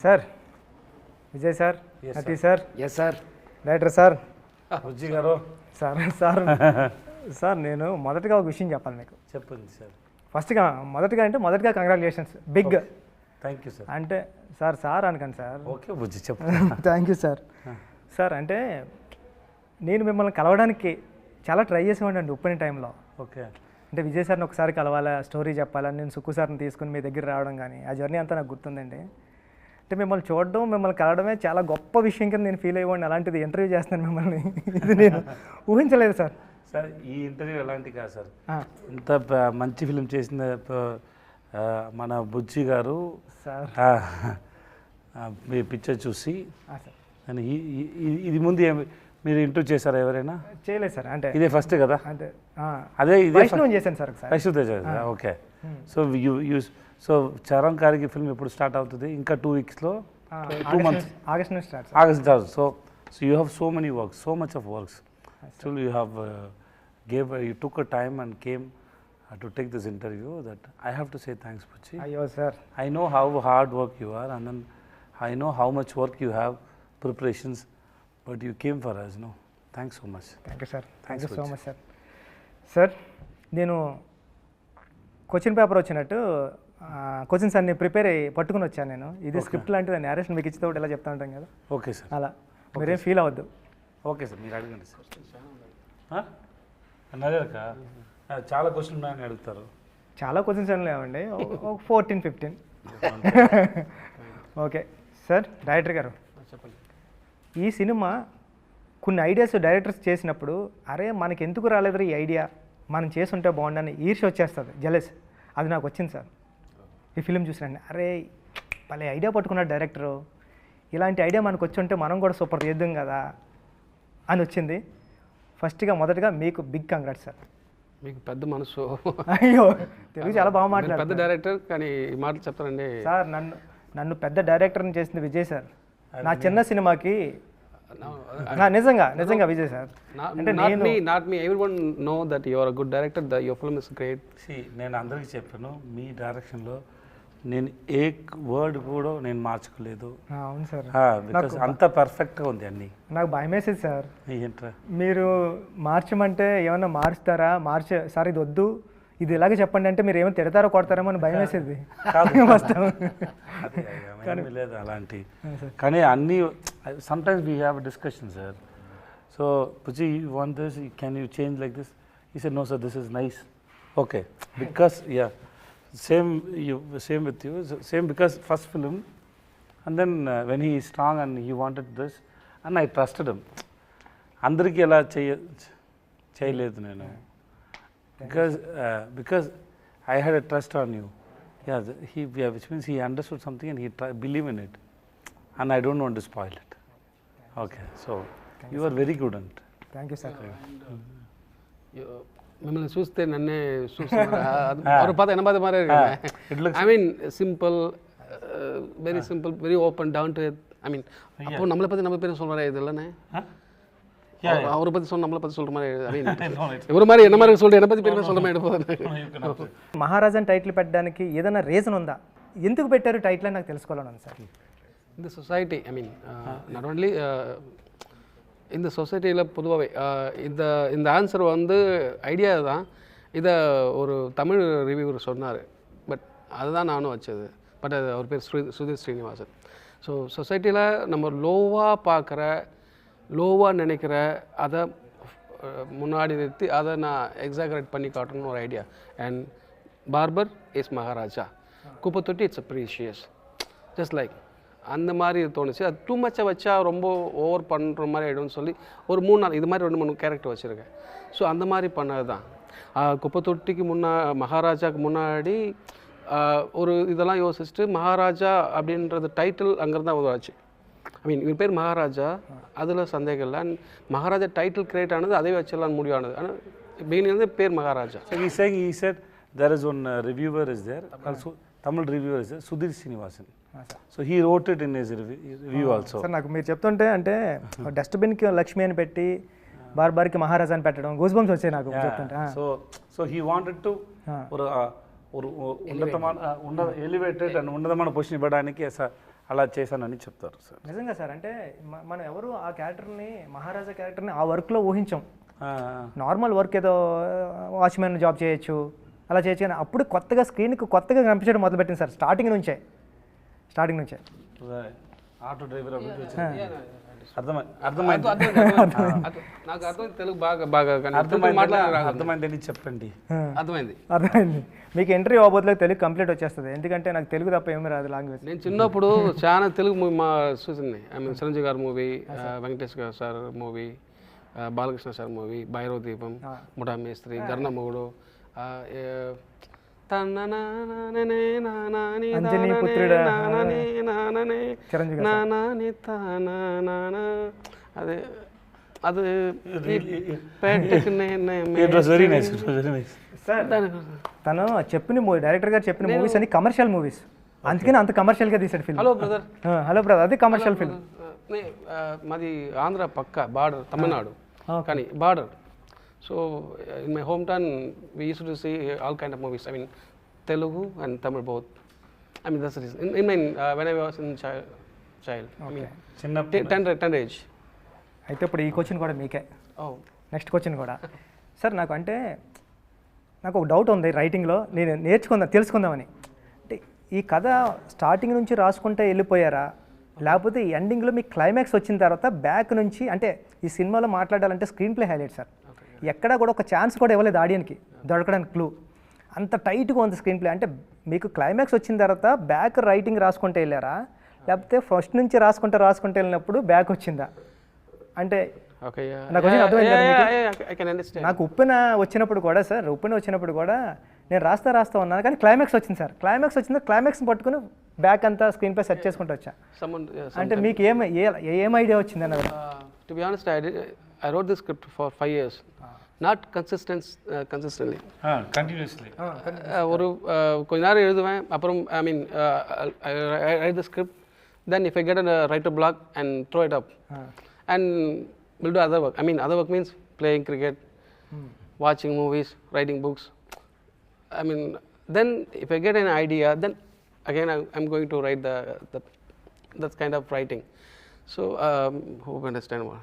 Sir Vijay sir అతి sir yes sir director sir Bujji గారు sir sir sir నేను మొదటగా ఒక విషయం చెప్పాలి మీకు. చెప్పండి సార్. మొదటగా congratulations big. Thank you sir. అంటే సార్ అనకండి సార్. ఓకే బుజ్జి చెప్పండి. Thank you sir. సార్ అంటే నేను మిమ్మల్ని కలవడానికి చాలా ట్రై చేసేవాడిని ఓపెనింగ్ టైంలో. ఓకే. అంటే విజయ్ సార్ని ఒకసారి కలవాలా, స్టోరీ చెప్పాలని నేను సుక్కు సార్ని తీసుకుని మీ దగ్గర రావడం కానీ ఆ జర్నీ అంతా నాకు గుర్తుందండి. అంటే మిమ్మల్ని చూడడం, మిమ్మల్ని కలవడమే చాలా గొప్ప విషయం కింద నేను ఫీల్ అయ్యేవాడిని. అలాంటిది ఇంటర్వ్యూ చేస్తున్నాను మిమ్మల్ని, ఇది నేను ఊహించలేదు సార్. సార్ ఈ ఇంటర్వ్యూ ఎలాంటి కాదు సార్. ఇంత మంచి ఫిలిం చేసిన మన బుజ్జి గారు సార్ మీ పిక్చర్ చూసి అని ఇది ముందు మీరు ఇంటర్వ్యూ చేశారా ఎవరైనా? చేయలేదు సార్. అంటే ఇదే ఫస్ట్ కదా? అంటే అదే ఇదే చేశాను sir. Vaishnav Tej. Okay. So Charan గారికి ఫిల్మ్ ఎప్పుడు స్టార్ట్ అవుతుంది? ఇంకా 2 వీక్స్లో, 2 months, ఆగస్ట్ నుంచి start. So you have so many works, so much of works. Actually you have you took a time and came to take this interview. That I have to say thanks, Puchi. Ayyo sir, I know how hard work you are, and then I know how much work you have, preparations, but you came for us, no? Thanks so much. Thank you sir. Thank you so much sir. Sir, నేను question paper వచ్చినట్టు questions అన్ని prepare అయ్యి పట్టుకుని వచ్చాను నేను. ఇది script లాంటిది, narration మీకు ఇచ్చితే ఇలా చెప్తా ఉంటాం కదా. Okay sir. అలా మీరేం ఫీల్ అవ్వద్దు. ఓకే సార్, మీరు అడగండి సార్. అడగక చాలా క్వశ్చన్ ఉన్నాయని అడుగుతారు. చాలా క్వశ్చన్స్ ఏం లేవండి, 14-15. Okay sir. డైరెక్టర్ గారు చెప్పండి. ఈ సినిమా కొన్ని ఐడియాస్ డైరెక్టర్స్ చేసినప్పుడు అరే మనకి ఎందుకు రాలేదు ఈ ఐడియా, మనం చేసుంటే బాగుండని ఈర్ష్య వచ్చేస్తుంది, జెలస్. అది నాకు వచ్చింది సార్ ఈ ఫిలిం చూసినండి. అరే భలే ఐడియా పట్టుకున్నాడు డైరెక్టరు, ఇలాంటి ఐడియా మనకు వచ్చి ఉంటే మనం కూడా సూపర్ చేద్దాం కదా అని వచ్చింది. మొదటగా మీకు బిగ్ కంగ్రాట్స్ సార్. మీకు పెద్ద మనసు. అయ్యో తెలుగు చాలా బాగా మాట్లాడారు. పెద్ద డైరెక్టర్ కానీ ఈ మాటలు చెప్తారండి సార్. నన్ను పెద్ద డైరెక్టర్ని చేసింది విజయ్ సార్. నా చిన్న సినిమాకి నిజంగా విజయ్ సార్. అంటే not me everyone know that you are a good director, the your film is great. నేను అందరికీ చెప్పాను, మీ డైరెక్షన్లో నేను ఏ వర్డ్ కూడా నేను మార్చుకోలేదు. అవును సార్, బికాస్ అంత పర్ఫెక్ట్గా ఉంది అన్నీ. నాకు భయం వేసేది సార్, ఏంట్రా మీరు మార్చమంటే ఏమన్నా మారుస్తారా, సార్ ఇది వద్దు, ఇది ఇలాగే చెప్పండి అంటే మీరు ఏమైనా తిడతారో కొడతారేమో అని భయం వేసేది. లేదు అలాంటి. కానీ అన్నీ sometimes we have discussion sir. So పుచి you want this, can you change like this? He said no sir, this is nice. Okay, because same with you, same because first film, and then when he is strong and he wanted this and I trusted him. Andariki ela cheyaledu nenu, because I had a trust on you. Which means he understood something and he believed in it, and I don't want to spoil it. Okay, so you are very good at it. Thank you sir. మిమ్మల్ని చూస్తే నన్నే చూస్తున్నారు. పాత 80 మారే. I mean simple, very simple, very open, down to earth. I mean அப்போ நம்மளை பற்றி நம்ம பேரும் சொல்கிற இது இல்லைண்ணே, அவரை பற்றி நம்மளை பற்றி சொல்கிற மாதிரி. ஐ மீன் ఎవరి மாதிரி என்ன மாதிரி சொல்கிற என்னை பற்றி பேருமே சொல்கிற மாதிரி எடுப்போம். మహారాజన్ టైటిల్ పెట్టడానికి ఏదైనా రీజన్ ఉందా? ఎందుకు పెట్టారు టైటిల్ అని నాకు తెలుసుకోవాలని సార్. இந்த society, I mean not only இந்த சொசைட்டியில் பொதுவாகவே இந்த ஆன்சர் வந்து ஐடியா தான். இதை ஒரு தமிழ் ரிவ்யூவர் சொன்னார், பட் அதுதான் நானும் வச்சது. பட் அது அவர் பேர் சுதீர் ஸ்ரீனிவாசன். ஸோ சொசைட்டியில் நம்ம லோவாக பார்க்குற, லோவாக நினைக்கிற அதை முன்னாடி நிறுத்தி அதை நான் எக்ஸாகரேட் பண்ணி காட்டணும்னு ஒரு idea. And barber is Maharaja, குப்பை தொட்டி it's a precious, just like அந்த மாதிரி தோணுச்சு. அது டூ மச்சாக வச்சா ரொம்ப ஓவர் பண்ணுற மாதிரி ஆகிடும்னு சொல்லி ஒரு 3-4 இது மாதிரி 2-3 கேரக்டர் வச்சுருக்கேன். ஸோ அந்த மாதிரி பண்ணது தான். குப்பை தொட்டிக்கு மகாராஜாவுக்கு முன்னாடி ஒரு இதெல்லாம் யோசிச்சுட்டு மகாராஜா அப்படின்றது டைட்டில் அங்கேருந்து தான் உருவாச்சு. ஐ மீன் இவர் பேர் மகாராஜா, அதில் சந்தேகம் இல்லை. அண்ட் மகாராஜா டைட்டில் கிரியேட் ஆனது அதே வச்சிடலான்னு முடிவானது. ஆனால் பிகினிங் பேர் Maharaja. He said there is one reviewer is there, also Tamil reviewer is there, Sudhir Srinivasan. So he wrote it in his review also. Sir నాకు మీరు చెప్తుంటే అంటే డస్ట్బిన్కి లక్ష్మి అని పెట్టి బార్బార్కి మహారాజా అని పెట్టడం గూస్ బంప్స్ వచ్చాయి నాకు చెప్తుంటే. సో he wanted to ஒரு ఉన్నతమైన ఎలివేటెడ్ అండ్ ఉన్నతమైన పొజిషన్ ఇవ్వడానికి అలా చేశానని చెప్తారు సార్. నిజంగా సార్, అంటే మనం ఎవరు ఆ క్యారెక్టర్ని, మహారాజా క్యారెక్టర్ని ఆ వర్క్లో ఊహించాం. నార్మల్ వర్క్ ఏదో వాచ్మెన్ జాబ్ చేయొచ్చు, అలా చేయొచ్చు, కానీ అప్పుడు కొత్తగా స్క్రీన్కి కొత్తగా కనిపించడం మొదలుపెట్టింది సార్. స్టార్టింగ్ నుంచే ఆటో డ్రైవర్ నాకు అర్థమైంది, తెలుగు బాగా అర్థమైందని చెప్పండి. అర్థమైంది. మీకు ఎంట్రీ అవ్వబోతులకు తెలుగు కంప్లీట్ వచ్చేస్తుంది, ఎందుకంటే నాకు తెలుగు తప్ప ఏమీ రాదు లాంగ్వేజ్. నేను చిన్నప్పుడు చాలా తెలుగు మూవీ మా చూసింది. ఐ మీన్ చిరంజీవి గారి మూవీ, వెంకటేష్ గారు sir movie, Balakrishna sir movie, Bhairava దీపం, ముఠా మేస్త్రి, గర్ణమూడు, అదే అది తను చెప్పిన మూవీ, డైరెక్టర్ గారు చెప్పిన మూవీస్ అన్ని కమర్షియల్ మూవీస్, అందుకని అంత కమర్షియల్గా తీసాడు film. Hello brother, hello brother, అది కమర్షియల్ ఫిల్మ్. మాది ఆంధ్ర పక్క బార్డర్, తమిళనాడు కానీ border. So in my home town we use to see all kind of movies. I mean Telugu and Tamil both. I mean that's the reason. When I was in child. I mean 10 age. అయితే ఇప్పుడు ఈ question కూడా మీకే. Next question కూడా sir, నాకు ఒక doubt ఉంది రైటింగ్లో, నేను తెలుసుకుందామని. అంటే ఈ కథ స్టార్టింగ్ నుంచి రాసుకుంటే వెళ్ళిపోయారా, లేకపోతే ఈ ఎండింగ్లో మీ క్లైమాక్స్ వచ్చిన తర్వాత బ్యాక్ నుంచి, అంటే ఈ సినిమాలో మాట్లాడాలంటే స్క్రీన్ ప్లే హైలైట్ సార్, ఎక్కడా కూడా ఒక ఛాన్స్ కూడా ఇవ్వలేదు ఆడియన్కి దొరకడానికి క్లూ, అంత టైట్గా ఉంది స్క్రీన్ ప్లే. అంటే మీకు క్లైమాక్స్ వచ్చిన తర్వాత బ్యాక్ రైటింగ్ రాసుకుంటే వెళ్ళారా, లేకపోతే ఫస్ట్ నుంచి రాసుకుంటే వెళ్ళినప్పుడు బ్యాక్ వచ్చిందా? అంటే నాకు ఉప్పెన వచ్చినప్పుడు కూడా సార్, నేను రాస్తా ఉన్నాను, కానీ క్లైమాక్స్ వచ్చింది సార్. క్లైమాక్స్ని పట్టుకుని బ్యాక్ అంతా స్క్రీన్ ప్లే సెట్ చేసుకుంటూ వచ్చా. అంటే మీకు ఏం ఐడియా వచ్చింది అన్నది? To be honest, I wrote this script for 5 years. Not consistently. Continuously. ஒரு கொஞ்ச நேரம் எழுதுவேன், அப்புறம் I mean I write the script, then if I get a writer block and throw it up and will do other work. I mean other work means playing cricket, watching movies, writing books. I mean then if I get an idea, then again I'm going to write that kind of writing. So hope you understand what.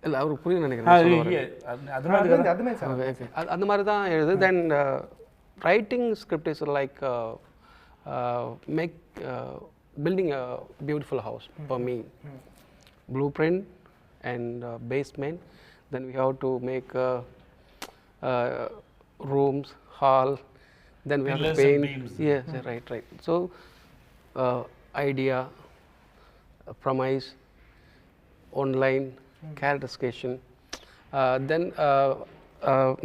இல்லை அவருக்கு புரியும் நினைக்கிறேன். அந்த மாதிரி தான் எழுது. Then writing script is like make building a beautiful house for me. Blueprint and basement, then we have to make rooms, hall, then we have to paint. Yes, right. So idea, premise, online, characterization, then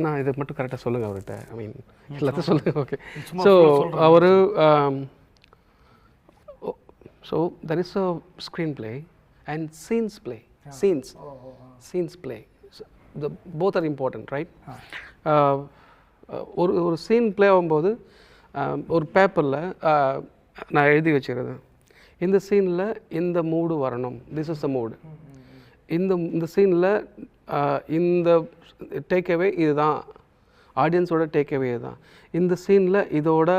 நான் இதை மட்டும் கரெக்டாக சொல்லுங்கள் அவர்கிட்ட. ஐ mean எல்லாத்தையும் சொல்லுங்கள். Okay. So அவர் so there is a screenplay and scenes play. Scenes play both are important, right? ஒரு சீன் பிளே ஆகும்போது ஒரு பேப்பரில் நான் எழுதி வச்சுருது, இந்த சீனில் இந்த மூடு வரணும், திஸ் இஸ் த மூடு. இந்த சீனில் இந்த டேக்அவே இதுதான், ஆடியன்ஸோட டேக்அவே இதுதான். இந்த சீனில் இதோட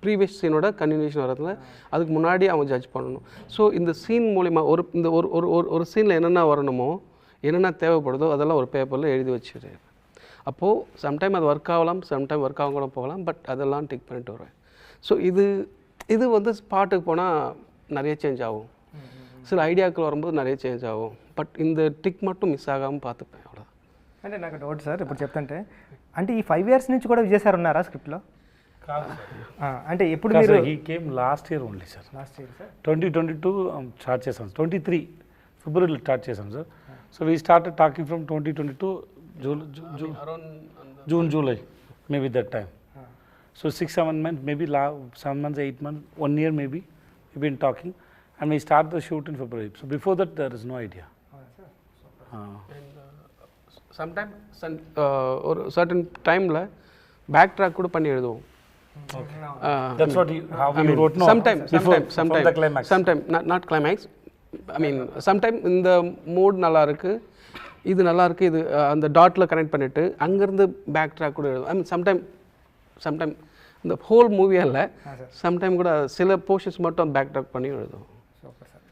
ப்ரீவியஸ் சீனோட கன்டினியூஷன் வரதுல அதுக்கு முன்னாடி அவங்க ஜட்ஜ் பண்ணணும். ஸோ இந்த சீன் மூலிமா ஒரு சீனில் என்னென்ன வரணுமோ, என்னென்ன தேவைப்படுதோ அதெல்லாம் ஒரு பேப்பரில் எழுதி வச்சுரு. அப்போது சம்டைம் அது ஒர்க் ஆகலாம், சம்டைம் ஒர்க் ஆகும் கூட போகலாம், பட் அதெல்லாம் டிக் பண்ணிட்டு வருவேன். ஸோ இது வந்து ஸ்பாட்டுக்கு போனால் நிறைய சேஞ்ச் ஆகும், சில ఐడియాக்கள் வரும்போது நிறைய చేంజ్ ఆகும், బట్ இந்த టిక్ మట్టు మిస్ ఆగాము పాతపై అవ్వడా. అంటే నాకు డౌట్ సార్, ఇప్పుడు చెప్తుంటే అంటే ఈ 5 years నుంచి కూడా విజయ్ సార్ ఉన్నారా స్క్రిప్ట్లో? అంటే ఎప్పుడు మీరు? He came last year only sir. 2022 start చేసాం, 23 ఫిబ్రవరిలో స్టార్ట్ చేసాం sir. So we started talking from 2022 June July maybe that time. So 6-7 months, maybe 7 months, 8 months, 1 year maybe we've been talking. And we start the shoot in February. So before that, there is no idea. Sometimes ஒரு certain timeல back track கூட பண்ணி எழுதுவோம். That's what how you wrote. No, sometime the climax. Sometime not climax. I mean sometime இந்த mood நல்லா இருக்கு, இது நல்லா இருக்கு, இது அந்த டாட்ல கனெக்ட் பண்ணிட்டு அங்க இருந்து பேக் ட்ராக் கூட எழுதுவோம். I mean sometime இந்த ஹோல் மூவியால் சம்டைம் கூட சில போர்ஷன்ஸ் மட்டும் பேக் ட்ராக் பண்ணி எழுதும். Super sir.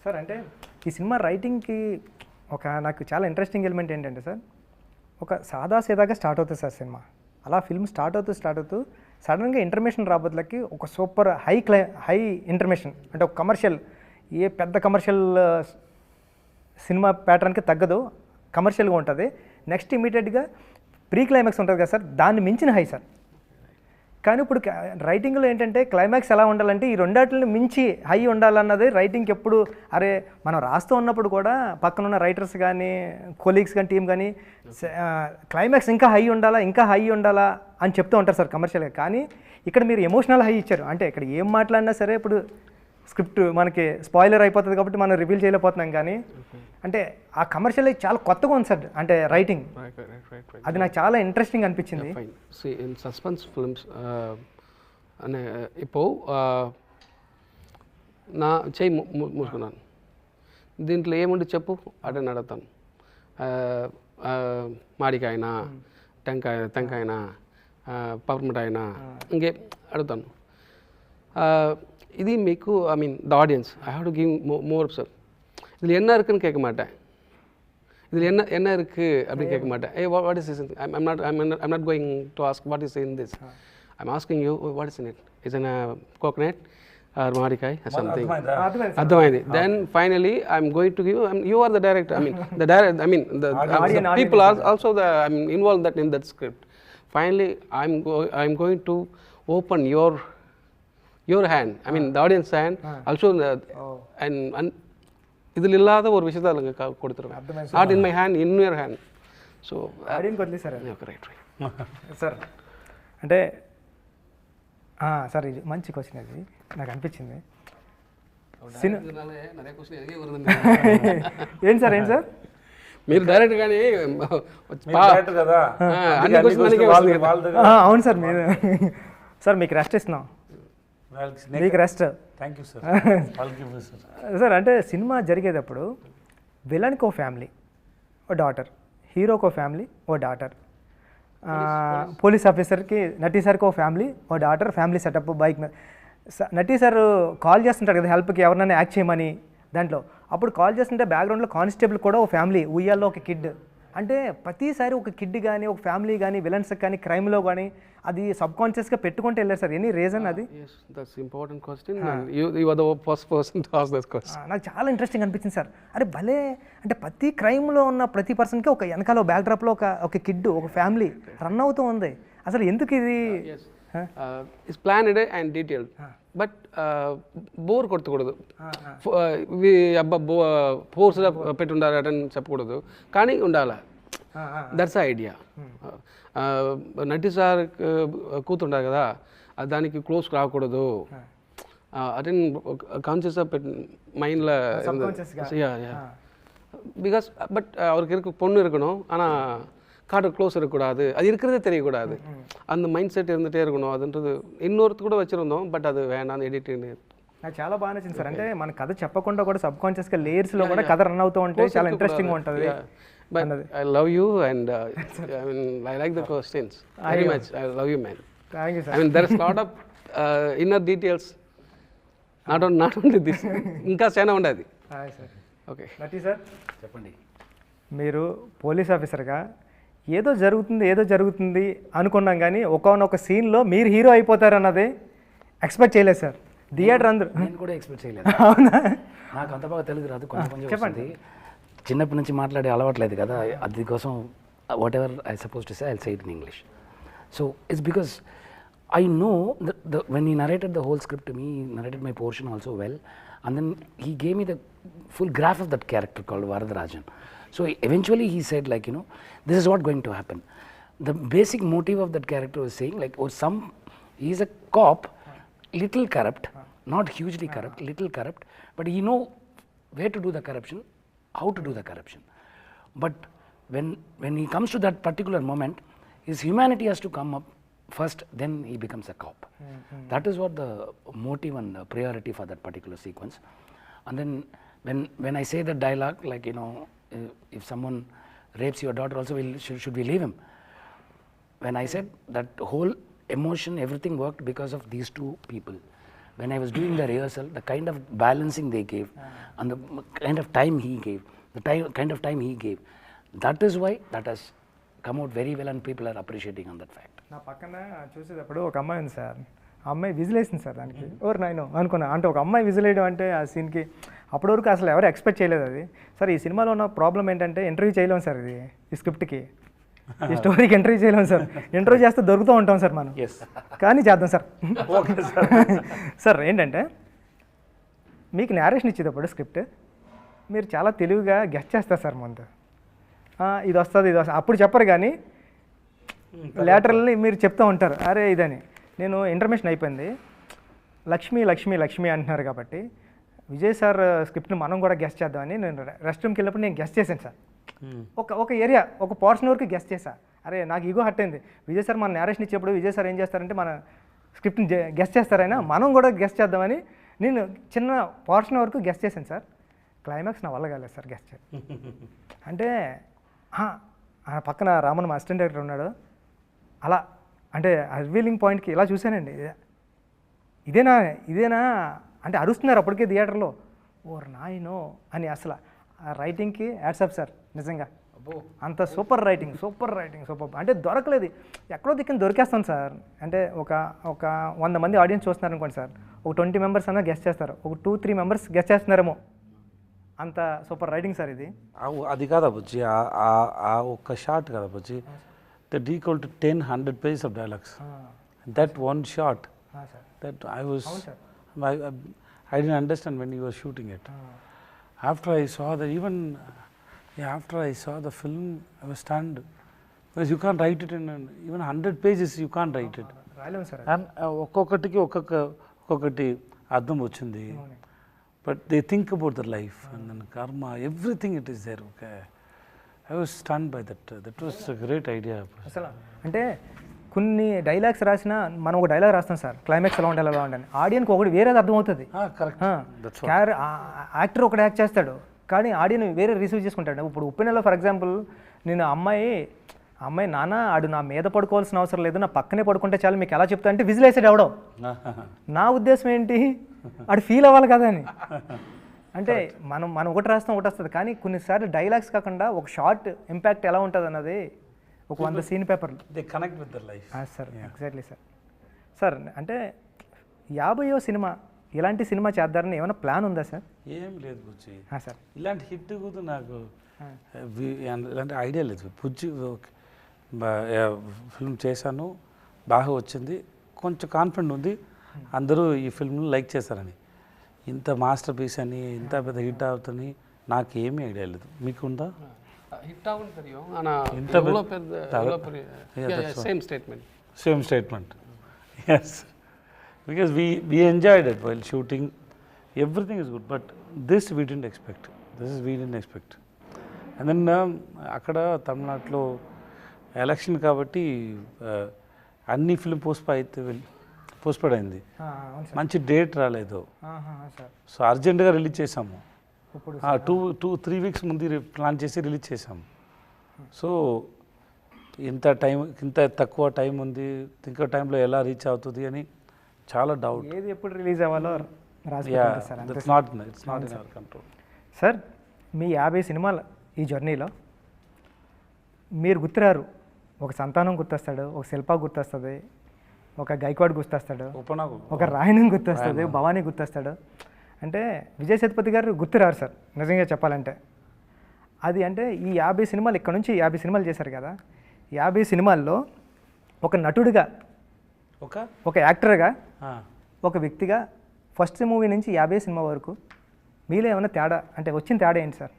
సార్ అంటే ఈ సినిమా రైటింగ్కి నాకు చాలా ఇంట్రెస్టింగ్ ఎలిమెంట్ ఏంటంటే సార్, ఒక సాదాసీదాగా స్టార్ట్ అవుతుంది సార్ సినిమా. అలా ఫిల్మ్ స్టార్ట్ అవుతూ సడన్గా ఇంటర్మేషన్ రాబోతులకి ఒక సూపర్ హై ఇంటర్మేషన్, అంటే ఒక కమర్షియల్, ఏ పెద్ద కమర్షియల్ సినిమా ప్యాటర్న్కి తగ్గదు, కమర్షియల్గా ఉంటుంది. నెక్స్ట్ ఇమీడియట్గా ప్రీ క్లైమాక్స్ ఉంటుంది కదా సార్, దాన్ని మించిన హై సార్. కానీ ఇప్పుడు రైటింగ్లో ఏంటంటే క్లైమాక్స్ ఎలా ఉండాలంటే ఈ రెండాటిని మించి హై ఉండాలన్నది రైటింగ్కి ఎప్పుడు. అరే మనం రాస్తూ ఉన్నప్పుడు కూడా పక్కన ఉన్న రైటర్స్ కానీ కొలీగ్స్ కానీ టీం కానీ క్లైమాక్స్ ఇంకా హై ఉండాలా అని చెప్తూ ఉంటారు సార్ కమర్షియల్గా. కానీ ఇక్కడ మీరు ఎమోషనల్ హై ఇచ్చారు. అంటే ఇక్కడ ఏం మాట్లాడినా సరే ఇప్పుడు స్క్రిప్ట్ మనకి స్పాయిలర్ అయిపోతుంది కాబట్టి మనం రివీల్ చేయలేకపోతున్నాం. కానీ అంటే ఆ కమర్షియల్ చాలా కొత్తగా ఉంది సార్, అంటే రైటింగ్ అది నాకు చాలా ఇంట్రెస్టింగ్ అనిపించింది. ఇన్ సస్పెన్స్ ఫిల్మ్స్ అనే ఇప్పుడు నా చేయి మూసుకున్నాను, దీంట్లో ఏముండి చెప్పు అంటే అడుగుతాను. మాడికాయనా, టెంకాయనా, పవర్మిఠాయినా, ఇంకే అడుగుతాను. இது మీకు I mean the audience I have to give more sir. இதில் என்ன இருக்குன்னு கேட்க மாட்டேன், இதில் என்ன இருக்குது அப்படின்னு கேட்க மாட்டேன். ஏ what is is I'm not going to ask what is in this. I'm asking you what is in it. Is in coconut or மாடிக்காய் ஆர் சம்திங். అర్థమైంది. Then finally I'm going to give, you are the director, I mean the people are also the I'm involved that in that script. Finally I'm going to open your hand, I mean the audience hand also, and இதில் இல்லாத ஒரு விஷயத்தை அதில் கொடுத்துருவேன். Not in my hand, in your hand. So audience వదిలే sir. Right sir అంటే sir ఇది మంచి క్వశ్చన్, అది నాకు అనిపించింది. ఏంటి సార్ మీరు డైరెక్ట్ కానీ కదా. అవును సార్, మీరు సార్ మీకు రెస్ట్ ఇస్తున్నాం, మీకు rest. Thank you sir. Sir అంటే సినిమా జరిగేటప్పుడు విలన్కి ఓ ఫ్యామిలీ, ఓ డాటర్, హీరోకి ఓ ఫ్యామిలీ, ఓ డాటర్, పోలీస్ ఆఫీసర్కి నటీ సార్కి ఓ ఫ్యామిలీ, ఓ డాటర్, ఫ్యామిలీ సెటప్ బైక్ మీద. నటీ సార్ కాల్ చేస్తుంటారు కదా హెల్ప్కి, ఎవరినైనా యాక్ట్ చేయమని. దాంట్లో అప్పుడు కాల్ చేస్తుంటే బ్యాక్గ్రౌండ్లో కానిస్టేబుల్ కూడా ఓ ఫ్యామిలీ, ఉయ్యాల్లో ఒక కిడ్. అంటే ప్రతిసారి ఒక కిడ్ కానీ ఒక ఫ్యామిలీ కానీ విలన్స్ కానీ క్రైమ్లో కానీ అది సబ్ కాన్షియస్గా పెట్టుకుంటూ వెళ్ళారు సార్. ఎనీ రీజన్ అది? That's important question. You are the first person to ask this question. నాకు చాలా ఇంట్రెస్టింగ్ అనిపించింది సార్. అరే భలే, అంటే ప్రతి క్రైమ్లో ఉన్న ప్రతి పర్సన్కి ఒక వెనకాల బ్యాక్ డ్రాప్లో ఒక కిడ్, ఒక ఫ్యామిలీ రన్ అవుతూ ఉంది. అసలు ఎందుకు ఇది? It's planned and detailed, but bore కొట్టకూడదు. అబ్బా ఫోర్స్గా పెట్టి ఉండాలని చెప్పకూడదు, కానీ ఉండాలా. That's idea. నటి సార్ కూతుంటారు కదా, దానికి క్లోజ్ రాకూడదు. అదే కాన్షియస్గా పెట్టి மைண்டில் பிகாஸ் பட் அவருக்கு இருக்க பொண்ணு இருக்கணும், ஆனால் கார்டு க்ளோஸ் இருக்கக்கூடாது, அது இருக்கிறதே தெரியக்கூடாது. அந்த மைண்ட் செட் இருந்துகிட்டே இருக்கணும். அதுன்றது இன்னொருத்து కూడా వచ్చిருந்தோம், బట్ అది వేణాను ఎడిటింగ్. నాకు చాలా బాగా నచ్చింది సార్. అంటే మన కథ చెప్పకుండా కూడా సబ్ కాన్షియస్గా లేయర్స్లో కూడా కథ రన్ అవుతూ ఉంటే చాలా ఇంట్రెస్టింగ్ ఉంటుంది. But I love you and I mean I like the questions very much. I love you, man. Thank you sir. I mean there is a lot of inner details, not only this. ఇంకా చాలా ఉండదు. Hi sir. Okay నటి sir చెప్పండి. మీరు police ఆఫీసర్గా ఏదో జరుగుతుంది అనుకున్నాం, కానీ ఒకనొక సీన్లో మీరు హీరో అయిపోతారన్నది ఎక్స్పెక్ట్ చేయలేదు సార్. థియేటర్ అందరూ. నేను కూడా ఎక్స్పెక్ట్ చేయలేదు. అవునా? నాకు అంత బాగా తెలుగు రాదు, కొంచెం చెప్పండి. చిన్నప్పటి నుంచి మాట్లాడే అలవాట్లేదు కదా, అది కోసం what ever I suppose to say I say it in English. So it's because I know when he narrated the whole script to me, he narrated my portion also well, and then he gave me the full graph of that character called Varadarajan. So eventually he said, like, you know, this is what going to happen. The basic motive of that character was saying, like, oh, he is a cop, little corrupt, not hugely corrupt, little corrupt, but he know where to do the corruption, how to do the corruption. But when he comes to that particular moment, his humanity has to come up first, then he becomes a cop. That is what the motive and the priority for that particular sequence. And then when I say that dialogue, like, you know, if someone rapes your daughter also, should we leave him? When I said that whole emotion, everything worked because of these two people. When I was doing the rehearsal, the kind of balancing they gave and the kind of time he gave, kind of time he gave, that is why that has come out very well and people are appreciating on that fact. నా పక్కన చూసేటప్పుడు ఒక అమ్మాయి ఉంది sir, ఆ అమ్మాయి విజిలేసింది sir దానికి. Or నాయనో అనుకున్నా, అంటే ఒక అమ్మాయి విజిలేయడం అంటే ఆ సీన్కి అప్పటి వరకు అసలు ఎవరు ఎక్స్పెక్ట్ చేయలేదు అది. సార్ ఈ సినిమాలో ఉన్న ప్రాబ్లం ఏంటంటే ఇంటర్వ్యూ చేయలేము సార్, ఇది ఈ స్క్రిప్ట్కి ఈ స్టోరీకి ఇంటర్వ్యూ చేయలేము సార్. ఇంటర్వ్యూ చేస్తే దొరుకుతూ ఉంటాం సార్ మనం, కానీ చేద్దాం సార్. సార్ ఏంటంటే మీకు నేరేషన్ ఇచ్చేటప్పుడు స్క్రిప్ట్ మీరు చాలా తెలివిగా గెస్ట్ చేస్తారు సార్ ముందు, ఇది వస్తుంది ఇది వస్తుంది అప్పుడు చెప్పరు, కానీ లేటరల్ని మీరు చెప్తూ ఉంటారు అరే ఇదని. నేను ఇంటర్మేషన్ అయిపోయింది, లక్ష్మి లక్ష్మి లక్ష్మి అంటున్నారు కాబట్టి విజయ్ సార్ స్క్రిప్ట్ని మనం కూడా గెస్ట్ చేద్దామని నేను రెస్ట్ రూమ్కి వెళ్ళినప్పుడు నేను గెస్ట్ చేశాను సార్. ఒక ఏరియా ఒక పోర్షన్ వరకు గెస్ట్ చేశా. అరే నాకు ఈగో హర్ట్ అయింది, విజయ్ సార్ మన నేరేషన్ ఇచ్చేప్పుడు విజయ్ సార్ ఏం చేస్తారంటే మన స్క్రిప్ట్ని గెస్ట్ చేస్తారైనా మనం కూడా గెస్ట్ చేద్దామని నేను చిన్న పోర్షన్ వరకు గెస్ట్ చేశాను సార్. క్లైమాక్స్ నా వల్ల కాలేదు సార్ గెస్ట్ చేయడం. అంటే పక్కన రామన్ మా అసిస్టెంట్ డైరెక్టర్ ఉన్నాడు, అలా అంటే రివీలింగ్ పాయింట్కి ఇలా చూశానండి, ఇదేనా ఇదేనా అంటే అరుస్తున్నారు అప్పటికే థియేటర్లో. ఓర్ నాయనో అని. అసలు ఆ రైటింగ్కి యాడ్సప్ సార్, నిజంగా అంత సూపర్ రైటింగ్ సూపర్ అంటే దొరకలేదు, ఎక్కడో దిక్కుని దొరికేస్తాం సార్. అంటే ఒక 100 మంది ఆడియన్స్ చూస్తున్నారు అనుకోండి సార్, ఒక 20 మెంబర్స్ అన్నా గెస్ట్ చేస్తారు, ఒక 2-3 మెంబర్స్ గెస్ట్ చేస్తున్నారేమో, అంత సూపర్ రైటింగ్ సార్ ఇది. అది కాదా బుజ్జి, ఆ ఒక్క షాట్ కదా Bujji, that equal to 10-100 pages of dialogues. That one shot, that I didn't understand when you were shooting it. After I saw the after I saw the film, I was stunned, because you can't write it in even 100 pages. You can't write it. రాయలేము sir. And ఒక్కొక్కటికి ఒక్కొక్కటి అర్థం వచ్చింది. But they think about their life and then karma, everything it is there. Okay, I was stunned by that. That was a great idea. అసలు అంటే కొన్ని dialogues రాసినా మనం ఒక డైలాగ్ రాస్తాం సార్, క్లైమాక్స్ ఎలా ఉండాలి ఎలా ఉండాలి, ఆడియన్కి ఒకటి వేరేది అర్థమవుతుంది. యాక్టర్ ఒకటి యాక్ట్ చేస్తాడు కానీ ఆడియన్ వేరే రిసీవ్ చేసుకుంటాడు. ఇప్పుడు ఉప్పెనలో ఫర్ ఎగ్జాంపుల్ నేను అమ్మాయి నాన్న ఆడు నా మీద పడుకోవాల్సిన అవసరం లేదు, నా పక్కనే పడుకుంటే చాలు మీకు ఎలా చెప్తా అంటే విజిల్ వేసాడు ఎవడో. నా ఉద్దేశం ఏంటి, ఆడు ఫీల్ అవ్వాలి కదా అని. అంటే మనం ఒకటి రాస్తాం ఒకటి వస్తుంది, కానీ కొన్నిసార్లు డైలాగ్స్ కాకుండా ఒక షార్ట్ ఇంపాక్ట్ ఎలా ఉంటుంది అన్నది ఒక 100 సీన్ పేపర్లు they connect with their life. Sir exactly sir. Sir అంటే 50వ సినిమా ఇలాంటి సినిమా చేద్దారని ఏమైనా ప్లాన్ ఉందా సార్? ఏం లేదు బుజ్జి సార్, ఇలాంటి హిట్ కూడా నాకు ఇలాంటి ఐడియా లేదు. బుజ్జి ఫిల్మ్ చేశాను, బాగా వచ్చింది, కొంచెం కాన్ఫిడెంట్ ఉంది అందరూ ఈ ఫిల్మ్ని లైక్ చేశారని. ఇంత మాస్టర్ పీస్ అని ఇంత పెద్ద హిట్ అవుతుంది నాకు ఏమీ ఐడియా లేదు. మీకుందా? హిట్ ఆగుంది தெரியும் ஆனா இவ்வளவு பெரிய same statement. yes, because we enjoyed it while shooting, everything is good, but this we didn't expect. And then అక్కడ తమిళనాడులో ఎలక్షన్ కాబట్టి అన్ని ఫిల్మ్ పోస్ట్పోడ్ అయింది, మంచి డేట్ రాలేదు. సో అర్జెంటుగా రిలీజ్ చేసాము, 2-3 weeks ముందు ప్లాన్ చేసి రిలీజ్ చేసాము. సో ఇంత తక్కువ టైం ఉంది, ఇంకో టైంలో ఎలా రీచ్ అవుతుంది అని చాలా డౌట్. ఏది ఎప్పుడు రిలీజ్ అవ్వాలో it's not in our control. Sir మీ 50 సినిమాలు ఈ జర్నీలో మీరు గుర్తురారు, ఒక సంతానం గుర్తొస్తాడు, ఒక శిల్ప గుర్తొస్తుంది, ఒక గైక్వాడ్ గుర్తొస్తాడు, ఒక రాయణం గుర్తొస్తుంది, భవానీ గుర్తొస్తాడు. అంటే విజయ్ సేతుపతి గారు గుర్తురారు సార్ నిజంగా చెప్పాలంటే. అది అంటే ఈ 50 సినిమాలు ఇక్కడ నుంచి 50 సినిమాలు చేశారు కదా, 50 సినిమాల్లో ఒక నటుడిగా, ఒక యాక్టర్గా, ఒక వ్యక్తిగా ఫస్ట్ మూవీ నుంచి 50 సినిమా వరకు మీలో ఏమైనా తేడా అంటే వచ్చిన తేడా ఏంటి సార్?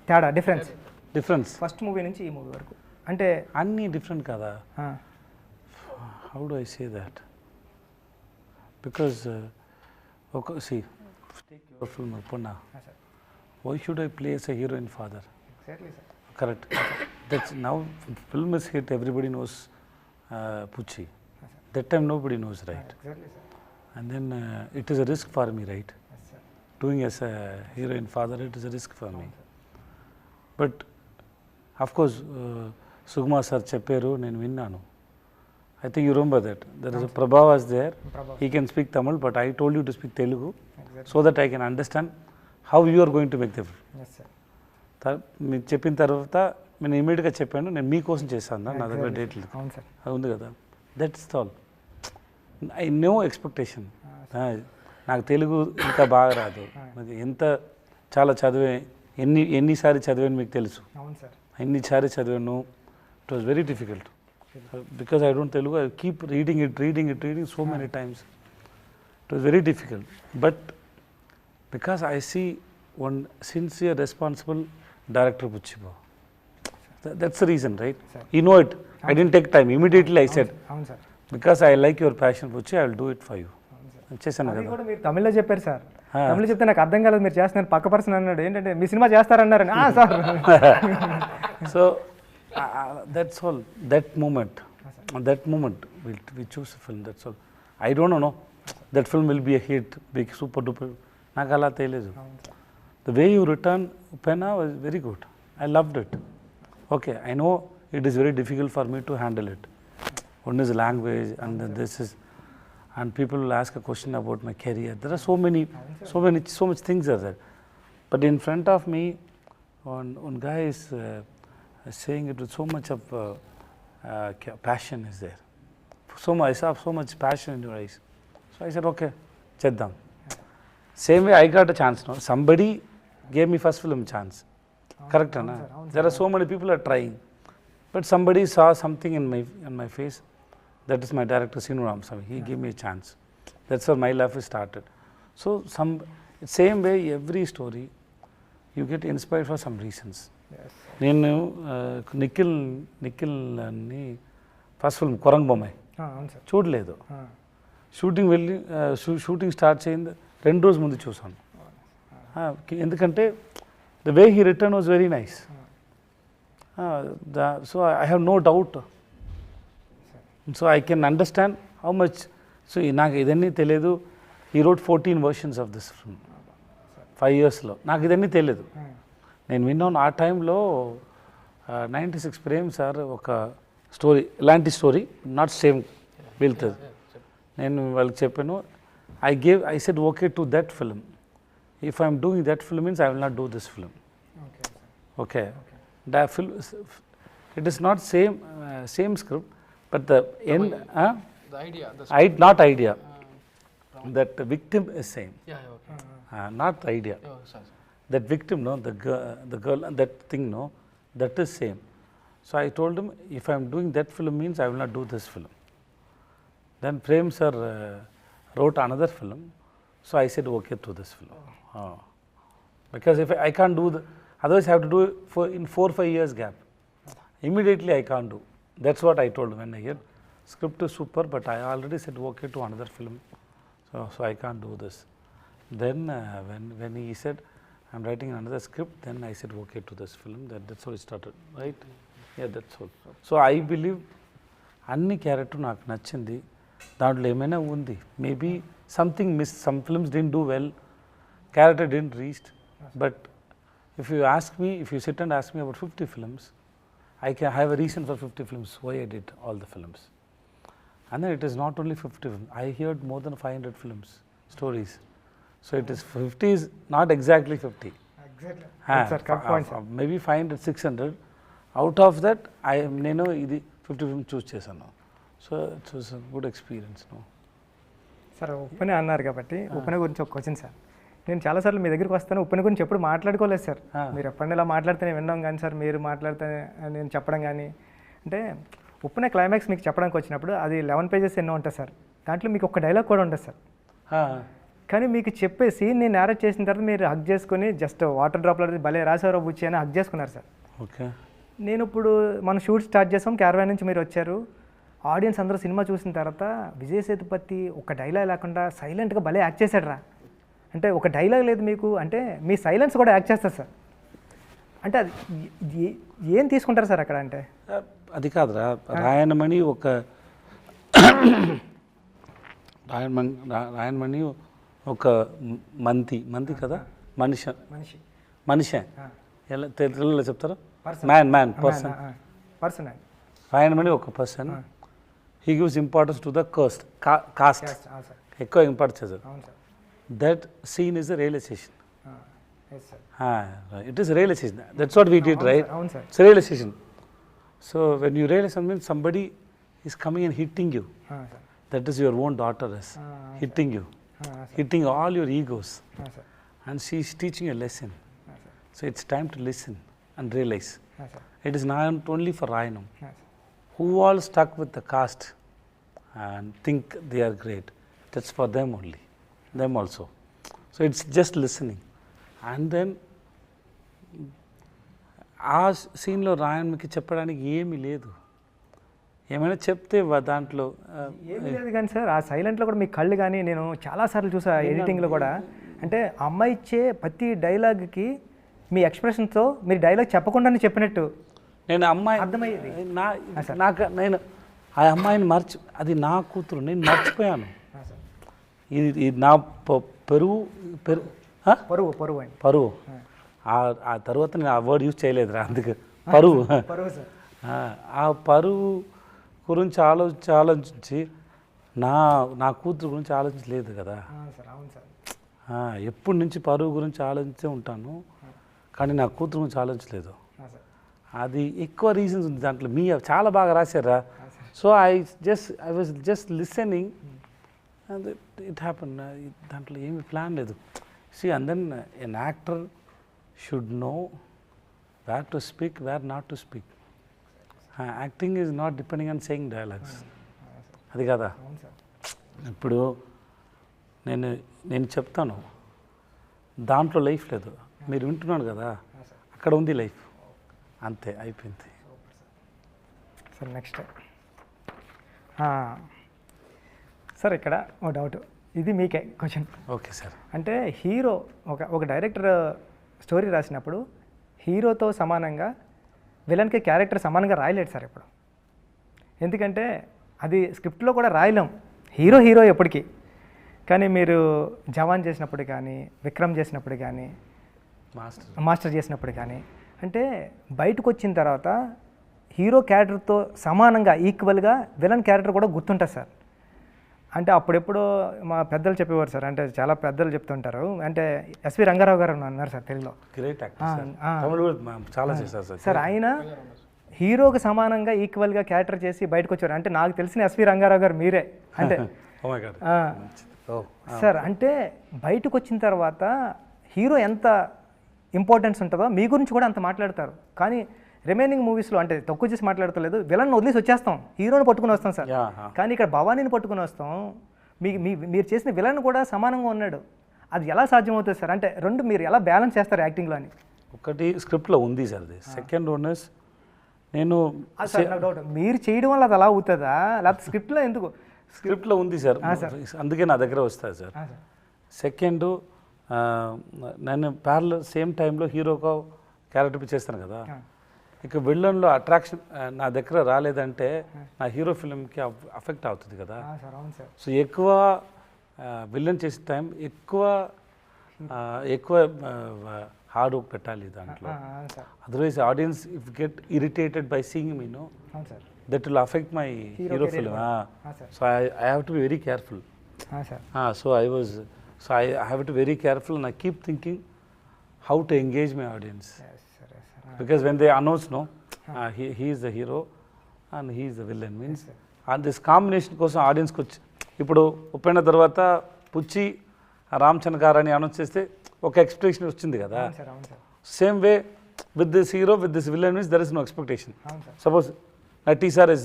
తేడా డిఫరెన్స్ ఫస్ట్ మూవీ నుంచి ఈ మూవీ వరకు అంటే అన్నీ డిఫరెంట్ కదా. How do I say that, because see, take your film Uppuna. Why should I play as a heroine father? Exactly, sir. Correct. That's now film is hit, everybody knows Pucci. That time nobody knows, right? Exactly, sir. And then it is a risk for me, right? Yes, sir. Doing as a heroine father, it is a risk for me. But of course, Sugma sir చెప్పారు, నేను విన్నాను. I think you remember that. There is a Prabha was there. He can speak Tamil, but I told you to speak Telugu so that I can understand how you are going to make the film. Yes sir. మీరు చెప్పిన తర్వాత నేను ఇమీడియట్గా చెప్పాను, నేను మీకోసం చేశాను, నా దగ్గర డేట్ లేదు, అవును సార్. అది ఉంది కదా. That's all. I know expectation. నాకు తెలుగు ఇంకా బాగా రాదు, నాకు ఎంత చాలా చదివే, ఎన్నిసార్లు చదివాను మీకు తెలుసు, అవును సార్. ఎన్నిసార్లు చదివాను. It was very difficult because I don't Telugu. I keep reading so many times. It was very difficult. But because I see one sincere, responsible director, Puchiba. That's the reason, right? Sir. You know it. I didn't take time. Immediately I said, అవును sir. because I like your passion, Puchi, I will do it for you. చేశాను అది కదా. కూడా మీరు తమిళ్లో చెప్పారు sir. తమిళ చెప్తే నాకు అర్థం కాలేదు, మీరు చేస్తున్నారు. పక్క పర్సన్ అన్నాడు ఏంటంటే మీ సినిమా చేస్తారన్నారని. Sir. So that's all. That moment we choose a film. That's all. I don't know. That film will be a hit, big, super duper. నాకు అలా తెలియదు. The way you return Upena was very good. I loved it. Okay, I know it is very difficult for me to handle it. One is language, and then this is, and people will ask a question about my career. There are so much things are there. But in front of me, one guy is saying it with so much of passion is there. I saw so much passion in your eyes. So I said, okay, cheddam. Same way I got a chance now. Somebody gave me first film chance. Correct, na? There are so many people are trying. But somebody saw something in my face. That is my director, Sinu Ramasamy. He gave me a chance. That's how my life started. So same way, every story, you get inspired for some reasons. నేను నిఖిల్ అని first film కొరంగ్ Bommai అవును sir. చూడలేదు. Shooting start చేయింది 2 రోజుల ముందు చూసాను. ఎందుకంటే the way he return was very nice. So I have no doubt. So I can understand how much. So నాకు ఇదన్నీ తెలియదు. ఈ wrote 14 versions of this film 5 yearsలో. నాకు ఇదన్నీ తెలియదు. నేను విన్నాను ఆ టైంలో 96 ప్రేమ్ సార్ ఒక స్టోరీ, ఇలాంటి స్టోరీ నాట్ సేమ్ వెళ్తుంది. నేను వాళ్ళకి చెప్పాను, I said okay to that film. If I am doing that film means I will not do this film. Okay. That film, it is not same script, but the end, The idea. not idea. That the victim is same. Yeah, okay. Not the idea. Oh, sorry. That victim, no, the girl, that thing, no, that is same. So I told him, if I am doing that film means I will not do this film. Then Prem sir wrote another film, so I said okay to this film. Because if I can't do otherwise I have to do it in 4-5 years gap. Immediately I can't do. That's what I told him when I heard script is super, but I already said okay to another film, so I can't do this. Then when he said I'm writing another script, then I said okay to this film. That's how it started, right? Yeah, that's all. So I believe అన్ని character నాకు నచ్చింది. దాంట్లో ఏమైనా ఉంది, maybe something miss, some films didn't do well, character didn't reached. But if you sit and ask me about 50 films, I can have a reason for 50 films why I did all the films. And then it is not only 50 films. I heard more than 500 films, stories. So it is 50 is not exactly 50. Exactly. That's a correct point, sir. Maybe 500, 600. Out of that, నేను ఇది 50 films choose చేశాను. So it was a good experience. No? Sir Uppena అన్నారు కాబట్టి ఉప్పెన గురించి ఒక question sir. నేను చాలాసార్లు మీ దగ్గరికి వస్తాను, ఉప్పెన గురించి ఎప్పుడు మాట్లాడుకోలేదు సార్. మీరు ఎప్పుడైనా ఇలా మాట్లాడితేనే వినడం కానీ సార్, మీరు మాట్లాడితే నేను చెప్పడం కానీ. అంటే ఉప్పెన క్లైమాక్స్ మీకు చెప్పడానికి వచ్చినప్పుడు అది 11 pages ఎన్నో ఉంటుంది సార్. దాంట్లో మీకు ఒక డైలాగ్ కూడా ఉంటుంది సార్. కానీ మీకు చెప్పే సీన్ నేను నేరేట్ చేసిన తర్వాత మీరు హగ్ చేసుకుని జస్ట్ వాటర్ డ్రాప్లో భలే రాసారో బుచ్చి అని హగ్ చేసుకున్నారు సార్. ఓకే. నేను ఇప్పుడు మనం షూట్ స్టార్ట్ చేసాం, క్యారవాన్ నుంచి మీరు వచ్చారు. ఆడియన్స్ అందరూ సినిమా చూసిన తర్వాత విజయ్ సేతుపతి ఒక డైలాగ్ లేకుండా సైలెంట్గా భలే యాక్ట్ చేశాడు రా అంటే, ఒక డైలాగ్ లేదు మీకు అంటే మీ సైలెన్స్ కూడా యాక్ట్ చేస్తారు సార్. అంటే అది ఏం తీసుకుంటారు సార్ అక్కడ? అంటే అది కాదురా, రాయనమణి ఒక రాయనమణి ఒక మంది కదా, మనిషి ఎలా తెలుగులో చెప్తారు? Man person. రాయనమణి ఒక person, he gives importance to the caste. Caste. అవును సార్ ఎక్కువ ఇంపార్టెన్స్ చేశారు. అవును sir That scene is a realization. Yes sir It is a realization. That's what we did, right? అవును sir It's a realization. So when you realize something, somebody is coming and hitting you. Sir That is your own daughter is hitting you, hitting all your egos, sir and she is teaching a lesson. So it's time to listen and realize. Sir It is not only for Rayanam. Sir Who all stuck with the caste and think they are great. That's for them only, them also. So it's just listening. And then ఆ సీన్లో రాయన్కి చెప్పడానికి ఏమీ లేదు. ఏమైనా చెప్తే దాంట్లో ఏమీ లేదు కానీ సార్ ఆ సైలెంట్లో కూడా మీ కళ్ళు కానీ నేను చాలాసార్లు చూసా ఎడిటింగ్లో కూడా అంటే అమ్మాయి ఇచ్చే ప్రతి డైలాగ్కి మీ ఎక్స్ప్రెషన్తో మీరు డైలాగ్ చెప్పకుండానే చెప్పినట్టు నేను అమ్మాయి అర్థమయ్యేది. నేను ఆ అమ్మాయిని అది నా కూతురు, నేను మర్చిపోయాను. ఇది నా పరువు పరువు అండి పరువు. ఆ తర్వాత నేను ఆ వర్డ్ యూజ్ చేయలేదురా, అందుకే పరువు. పరువు సార్ ఆ పరువు గురించి ఆలోచించి నా కూతురు గురించి ఆలోచించలేదు కదా. సార్ అవును సార్ ఎప్పటి నుంచి పరువు గురించి ఆలోచించే ఉంటాను, కానీ నా కూతురు గురించి ఆలోచించలేదు. అది ఎక్కువ రీజన్స్ ఉంది దాంట్లో. మీ చాలా బాగా రాశారా. So I was just listening and it happen. దాంట్లో ఏమి ప్లాన్ లేదు. See and then an actor should know where to speak, where not to speak. Acting is not depending on saying dialogues. అది కదా. ఇప్పుడు నేను చెప్తాను, దాంట్లో లైఫ్ లేదు, మీరు వింటున్నాను కదా, అక్కడ ఉంది లైఫ్. అంతే, అయిపోయింది. సార్ నెక్స్ట్ సార్ ఇక్కడ ఓ డౌట్, ఇది మీకే క్వశ్చన్. Okay sir. అంటే హీరో ఒక డైరెక్టర్ స్టోరీ రాసినప్పుడు హీరోతో సమానంగా విలన్కి క్యారెక్టర్ సమానంగా రాయలేడు సార్ ఇప్పుడు. ఎందుకంటే అది స్క్రిప్ట్లో కూడా రాయలేం, హీరో ఎప్పటికీ. కానీ మీరు జవాన్ చేసినప్పుడు కానీ, విక్రమ్ చేసినప్పుడు కానీ, మాస్టర్ చేసినప్పుడు కానీ, అంటే బయటకు వచ్చిన తర్వాత హీరో క్యారెక్టర్తో సమానంగా ఈక్వల్గా విలన్ క్యారెక్టర్ కూడా గుర్తుంటుంది సార్. అంటే అప్పుడెప్పుడో మా పెద్దలు చెప్పేవారు సార్, అంటే చాలా పెద్దలు చెప్తుంటారు. అంటే ఎస్వి రంగారావు గారు ఉన్నారు సార్ తెలుగులో. గ్రేట్ యాక్టర్, చాలా చేశారు సార్. ఆయన హీరోకి సమానంగా ఈక్వల్గా క్యారెక్టర్ చేసి బయటకు వచ్చారు. అంటే నాకు తెలిసిన ఎస్వి రంగారావు గారు మీరే. అంటే సార్ అంటే బయటకు వచ్చిన తర్వాత హీరో ఎంత ఇంపార్టెన్స్ ఉంటుందో మీ గురించి కూడా అంత మాట్లాడతారు. కానీ రిమైనింగ్ మూవీస్లో అంటే తక్కువ చేసి మాట్లాడతలేదు, విలన్ వదిలేసి వచ్చేస్తాం, హీరోని పట్టుకుని వస్తాం సార్. కానీ ఇక్కడ భవానీని పట్టుకుని వస్తాం, మీరు చేసిన విలన్ కూడా సమానంగా ఉన్నాడు. అది ఎలా సాధ్యమవుతుంది సార్? అంటే రెండు మీరు ఎలా బ్యాలెన్స్ చేస్తారు యాక్టింగ్లో అని? ఒకటి స్క్రిప్ట్లో ఉంది సార్ అది. సెకండ్ వన్ ఇస్ నేను డౌట్, మీరు చేయడం వల్ల అది అలా అవుతుందా, లేకపోతే స్క్రిప్ట్లో ఎందుకు? స్క్రిప్ట్లో ఉంది సార్, అందుకే నా దగ్గర వస్తుంది సార్. సెకండ్, నేను ప్యారలల్ సేమ్ టైంలో హీరోగా క్యారెక్టర్ చేస్తాను కదా. ఇక విలన్లో అట్రాక్షన్ నా దగ్గర రాలేదంటే నా హీరో ఫిల్మ్కి అఫెక్ట్ అవుతుంది కదా. సో ఎక్కువ విలన్ చేసే టైం ఎక్కువ హార్డ్ వర్క్ పెట్టాలి దాంట్లో. Otherwise audience if get irritated by seeing me no, that will affect my hero film. So I have to be very careful. So I have to be very careful, and I keep thinking how to engage my audience. Because when they announce no, he is the hero and he is the villain means, and this combination కోసం ఆడియన్స్కి వచ్చి ఇప్పుడు ఒప్పిన తర్వాత పుచ్చి రామచంద్ర గారు అని announce చేస్తే ఒక expectation వచ్చింది కదా. Same way with this hero with this villain means there is no expectation. Suppose Nati sir is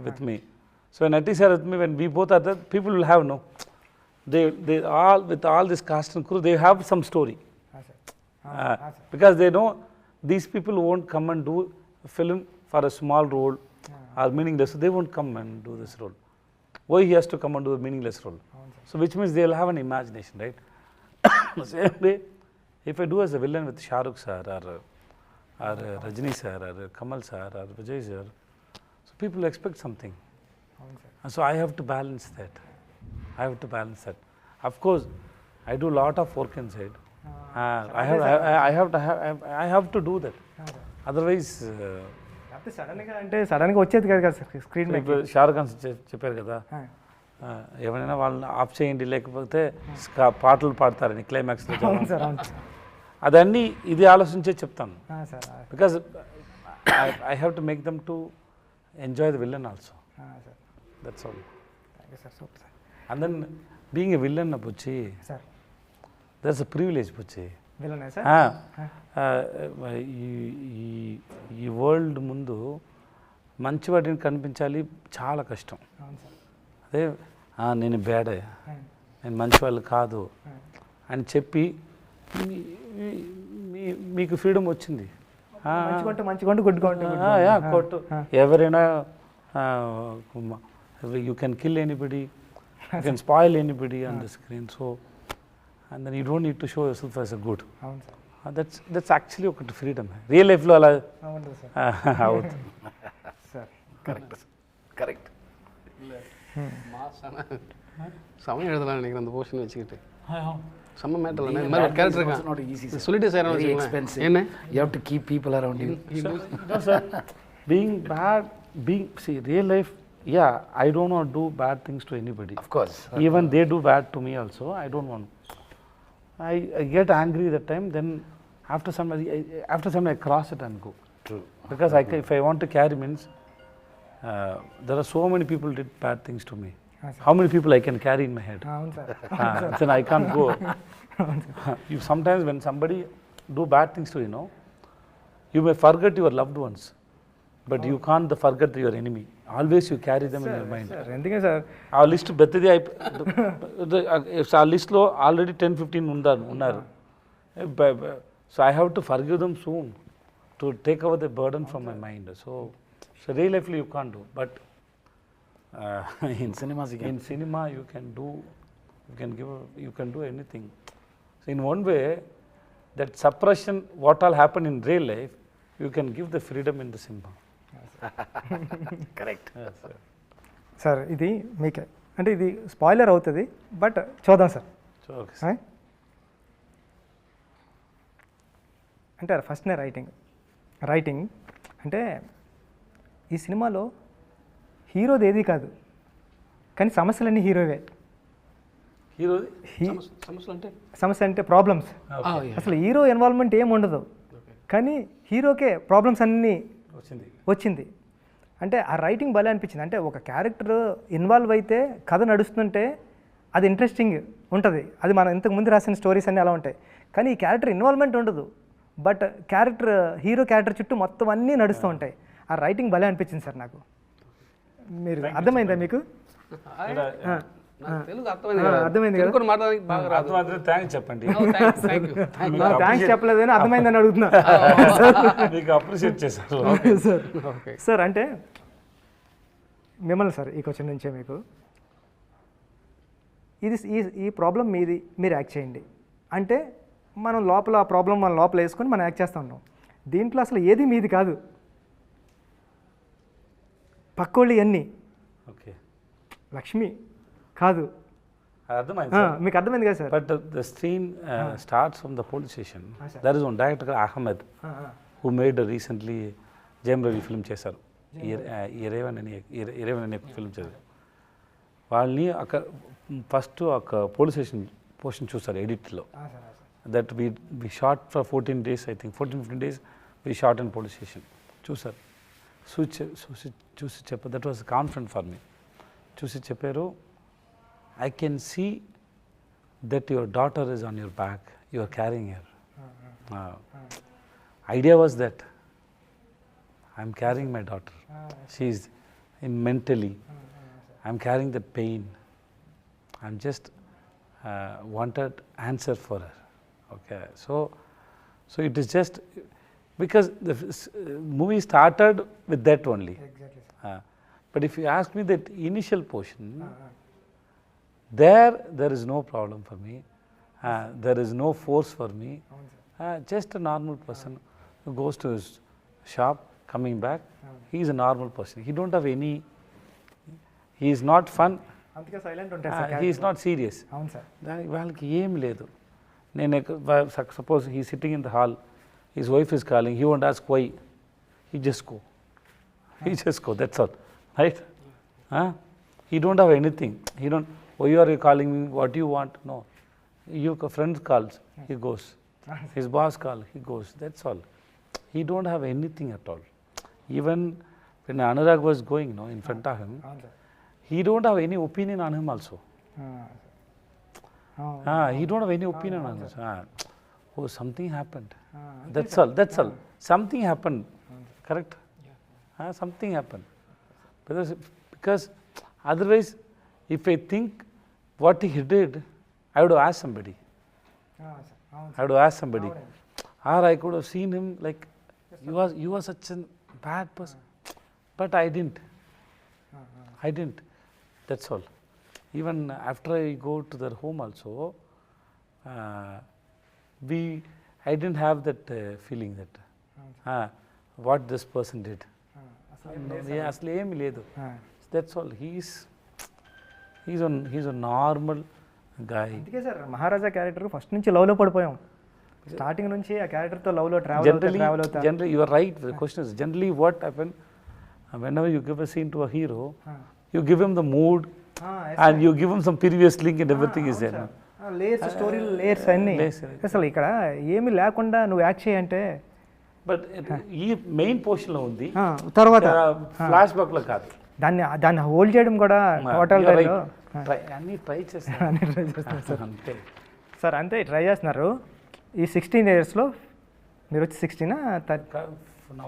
with me. So Nati sir with me, when we both are there, people will have no. They all with all this cast and crew, they have some story. Because they know these people won't come and do a film for a small role or meaningless. So they won't come and do this role. Why he has to come and do a meaningless role? So which means they will have an imagination, right? Same way, if I do as a villain with Shah Rukh sir or Rajini sir or Kamal sir or Vijay sir, people expect something. And so I have to balance that. Of course, I do a lot of work inside. I have to do that. Otherwise, అంతే సడన్గా అంటే సడన్గా వచ్చేది కాదు కదా sir screen మీద. ఇప్పుడు షారుఖ్ ఖాన్ చెప్పారు కదా, ఎవరైనా వాళ్ళని ఆఫ్ చేయండి లేకపోతే పాటలు పాడతారని క్లైమాక్స్లో. అవును సార్, అవును అదన్నీ ఇది ఆలోచించే చెప్తాను, sir. Because I have to make them to enjoy the villain also. Sir that's all. Thank you sir, super sir. And then being a villain పుచ్చి, సార్ దట్స్ అ ప్రివిలేజ్ పుచ్చి. విలనే సార్. ఈ world ముందు మంచి వాటిని కనిపించాలి చాలా కష్టం. అవును సార్. అదే నేను బ్యాడే, నేను మంచి వాళ్ళు కాదు అని చెప్పి మీకు ఫ్రీడమ్ వచ్చింది. మంచిగా కొట్టు ఎవరైనా, you can kill anybody, you can spoil anybody on the screen. So and then you don't need to show yourself as a good. అవును సార్. దట్స్ యాక్చువల్లీ ఒకటి ఫ్రీడమ్. రియల్ లైఫ్లో అలా అవును సార్. అవుతుంది సార్ கரெக்ட். சமயம் எழுதலாம் நினைக்கிறேன் அந்த போர்ஷன் வச்சுக்கிட்டு. செம்ம மேட்டர் இந்த மாதிரி ஒரு கேரக்டர் It's not easy, இருக்கான் sir. சொல்லிட்டு சார் Very expensive. என்ன You have to keep people around you. No, sir. Being bad, see, real life, yeah, I don't want to do bad things to anybody. Of course. Even they do bad to me also, I don't want. I get angry that time, then after some I cross it and go. True. Because if I want to carry means, there are so many people did bad things to me. How many people I can carry in my head? అవును sir. Then I can't go. You sometimes when somebody do bad things to you, you may forget your loved ones, but you can't forget your enemy. Always you carry them in your mind. Sir ఎందుకే sir ఆ list పెద్దది ఆ లిస్ట్లో already 10-15 ఉన్నారు. So I have to forgive them soon to take our the burden from my mind. So real లైఫ్లో you can't do, but In cinemas you can. in cinema you can do anything. So in one way, that suppression what all happen in real life, you can give the freedom in the cinema. Correct. Yes, sir. Sir ఇది మీకే అంటే ఇది spoiler అవుతుంది, but చూద్దాం sir. So okay, sir. అంటే ఫస్ట్నే writing అంటే ఈ సినిమాలో హీరోది ఏది కాదు, కానీ సమస్యలన్నీ హీరోవే. Hero సమస్యలు అంటే సమస్య అంటే ప్రాబ్లమ్స్. అసలు హీరో ఇన్వాల్వ్మెంట్ ఏమి ఉండదు, కానీ హీరోకే ప్రాబ్లమ్స్ అన్నీ వచ్చింది. అంటే ఆ రైటింగ్ భలే అనిపించింది. అంటే ఒక క్యారెక్టర్ ఇన్వాల్వ్ అయితే కథ నడుస్తుంటే అది ఇంట్రెస్టింగ్ ఉంటుంది. అది మనం ఇంతకుముందు రాసిన స్టోరీస్ అన్నీ అలా ఉంటాయి, కానీ ఈ క్యారెక్టర్ ఇన్వాల్వ్మెంట్ ఉండదు, బట్ హీరో క్యారెక్టర్ చుట్టూ మొత్తం అన్నీ నడుస్తూ ఉంటాయి. ఆ రైటింగ్ భలే అనిపించింది సార్ నాకు. మీరు అర్థమైందా మీకు? తెలుగు అర్థమైంది కదా? తెలుగు మాట్లాడడానికి బాగా రాదు. థ్యాంక్స్ చెప్పండి. థ్యాంక్స్ చెప్పలేదని అర్థమైందని అడుగుతున్నా. మీకు అప్రిషియేట్ చేశారు సార్. అంటే మిమ్మల్ని సార్ ఈ క్వశ్చన్ నుంచే మీకు ఇది ఈ ప్రాబ్లం మీది, మీరు యాక్ట్ చేయండి అంటే మనం లోపల ఆ ప్రాబ్లం మన లోపల వేసుకొని మనం యాక్ట్ చేస్తూ ఉంటాం. దీంట్లో అసలు ఏది మీది కాదు, పక్కోళ్ళు అన్నీ. ఓకే, లక్ష్మి కాదు. అర్థమైంది మీకు అర్థమైంది కదా sir? But the scene starts from the police station. There is one director Ahmed who made recently Jayam Ravi film చేశారు, ఇరేవన్ అనే ఫిల్మ్ చేశారు. వాళ్ళని అక్కడ ఫస్ట్ ఒక పోలీస్ స్టేషన్ పోర్షన్ చూస్తారు ఎడిట్లో. That we shot for 14 days, I think 14-15 days we shot in police station. చూసారు, చూసి చెప్పారు, that was confident for me. చూసి చెప్పారు, I can see that your daughter is on your back, you are carrying her. Idea was that I am carrying my daughter. She is mentally, I am carrying the pain. I am just wanted answer for her. Okay, so it is just because the movie started with that only. Exactly. But if you ask me that initial portion, there is no problem for me. There is no force for me. Just a normal person who goes to his shop, coming back. He is a normal person. He don't have any. He is not fun. అందుకే silent ఉంటారు sir. He is not serious. అవును sir. వాళ్ళకి ఏం లేదు. నేను suppose he is sitting in the hall, his wife is calling. He won't ask why. He just go. he just go, that's all, right? Huh? He don't have anything. He don't, why are you calling me, what do you want? No. Your friend calls, he goes. His boss calls, he goes, that's all. He don't have anything at all. Even when Anurag was going, no, in front of him, అవును sir he don't have any opinion on him also. He don't have any opinion on this. Oh, something happened. That's all. That's all. Something happened. Correct? Something happened. Because otherwise, if I think what he did, I would have asked somebody. I would have asked somebody. Or I could have seen him like, you was such a bad person. But I didn't. I didn't. That's all. Even after I go to their home also, I didn't have that feeling that what this person did. అసలు ఏమి లేదు. That's all. He's a normal guy. అందుకే sir మహారాజా character first నుంచి లవ్లో పడిపోయాం. Starting నుంచి ఆ క్యారెక్టర్తో లవ్లో ట్రావెల్ అవుతా. Generally, you are right. The question is generally what happened whenever you give a scene to a hero, you give him the mood and you give him some previous link and everything is there. Layers story layers అన్నీ అసలు ఇక్కడ ఏమి లేకుండా నువ్వు act చేయంటే but ఈ main పోర్షన్లో ఉంది, తర్వాత ఫ్లాష్ బ్యాక్లో కాదు. దాన్ని హోల్డ్ చేయడం కూడా టోటల్ అన్నీ ట్రై చేస్తాను సార్. అంతే సార్ అంతే ట్రై చేస్తున్నారు. ఈ 16 yearsలో మీరు వచ్చి 16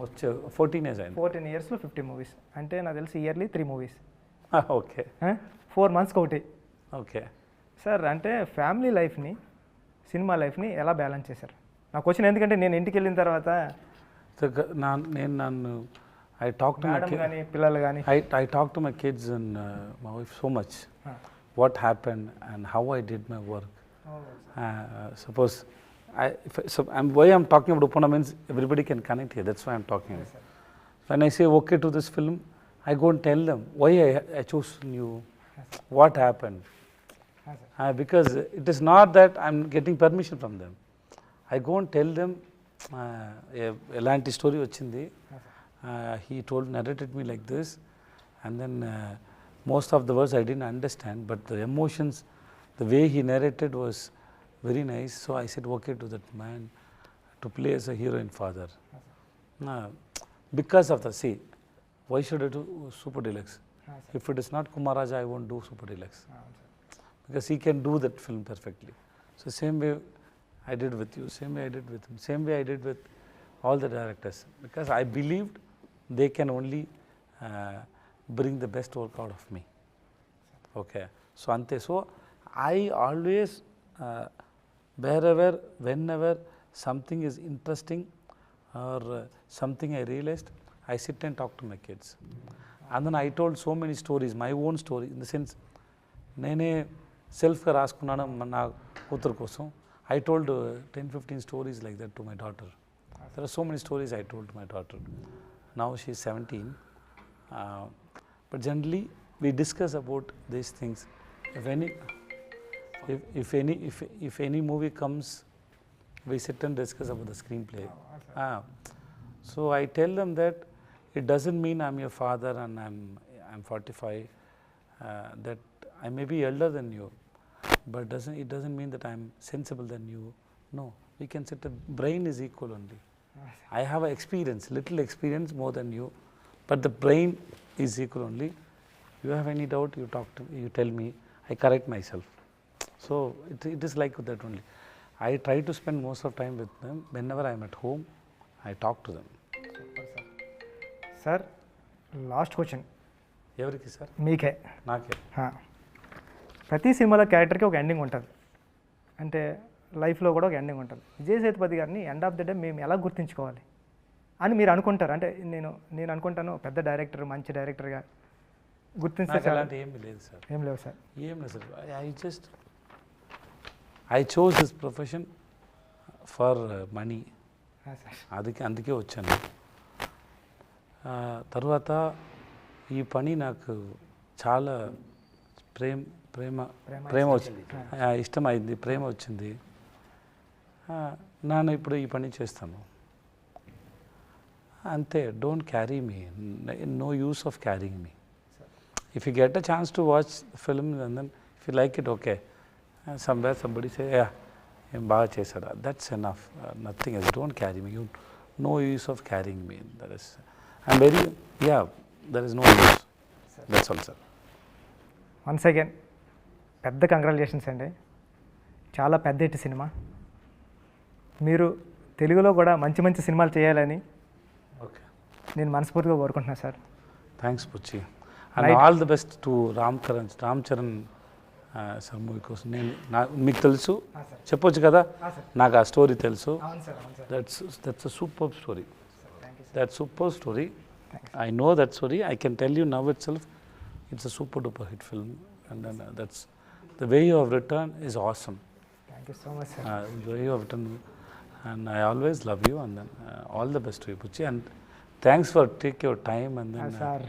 వచ్చే 14 years అయింది. 14 yearsలో 50 movies అంటే నాకు తెలిసి ఇయర్లీ 3 movies. ఓకే 4 monthsకి ఒకటి. ఓకే సార్ అంటే ఫ్యామిలీ లైఫ్ని సినిమా లైఫ్ని ఎలా బ్యాలెన్స్ చేశారు? నాకు వచ్చిన ఎందుకంటే నేను ఇంటికి వెళ్ళిన తర్వాత నన్ను I talk to my kids. పిల్లలు కానీ I talk to my kids and my wife so much. What happened and how I did my work. Suppose why I'm talking about Upana means everybody can connect here. That's why I'm talking. Yes, when I say okay to this film, I go and tell them why I chose you. Yes, what happened. Yes, because it is not that I'm getting permission from them. I go and tell them elanti story vachindi. He narrated me like this, and then most of the words I didn't understand, but the emotions, the way he narrated was very nice. So I said okay to that man to play as a hero and father. Because of the why should I do Super Deluxe? If it is not Kumar Raja, I won't do Super Deluxe. Because he can do that film perfectly. So same way I did with you, same way I did with him, same way I did with all the directors. Because I believed they can only bring the best work out of me. Okay. So ante. So I always wherever, whenever something is interesting or something I realized, I sit and talk to my kids. And then I told so many stories, my own story, in the sense, nene self-ga raskunnanu na kootaru kosam. I told 10-15 stories like that to my daughter. There are so many stories I told to my daughter. Now she is 17. But generally, we discuss about these things. If any movie comes, we sit and discuss about the screenplay. So I tell them that it doesn't mean I'm your father and I'm 45. That I may be elder than you, but it doesn't mean that I'm sensible than you. No, we can sit. Brain is equal only. I have experience, little experience more than you, but the brain is equal only. You have any doubt, you talk to me, you tell me, I correct myself. So it is like that only. I try to spend most of time with them. Whenever I am at home, I talk to them. Sir, last question. Evariki sir? మీకే. నాకే. ప్రతి సినిమాలో క్యారెక్టర్కి ఒక ending ఉంటుంది, అంటే లైఫ్లో కూడా ఒక ఎండింగ్ ఉంటుంది. విజయ్ సేతుపతి గారిని ఎండ్ ఆఫ్ ద డే మేము ఎలా గుర్తుంచుకోవాలి అని మీరు అనుకుంటారు? అంటే నేను అనుకుంటాను పెద్ద డైరెక్టర్, మంచి డైరెక్టర్గా గుర్తించే అలాంటి ఏమి లేదు సార్. ఏం లేవు సార్. ఏం లేదు sir. I chose this profession for money. అందుకే వచ్చాను. తర్వాత ఈ పని నాకు చాలా ప్రేమ వచ్చింది, ఇష్టమైంది, ప్రేమ వచ్చింది. నేను ఇప్పుడు ఈ పని చేస్తాను. ante, don't carry me. No use of carrying me. If you get a chance to watch the film and then if you like it, okay. Somewhere somebody say, yeah, baga chesada. That's enough. Nothing else. Don't carry me. No use of carrying me. That is, I'm very, yeah, there is no use. That's all, sir. Once again పెద్ద congratulations అండి. చాలా పెద్ద hit cinema. మీరు తెలుగులో కూడా మంచి మంచి సినిమాలు చేయాలని Okay. నేను మనస్ఫూర్తిగా కోరుకుంటున్నాను sir. Thanks, Puchi. And all the best to Ram Charan sir movie కోసం. మీకు తెలుసు చెప్పొచ్చు కదా, నాకు ఆ స్టోరీ తెలుసు. That's a super story. That super story. I know that story. I can tell you now itself, it's a super duper hit film. And then that's the way you have written is awesome. Thank you so much sir. The way you have written, and I always love you. And then all the best to you, Puchi. And thanks for take your time. And then sir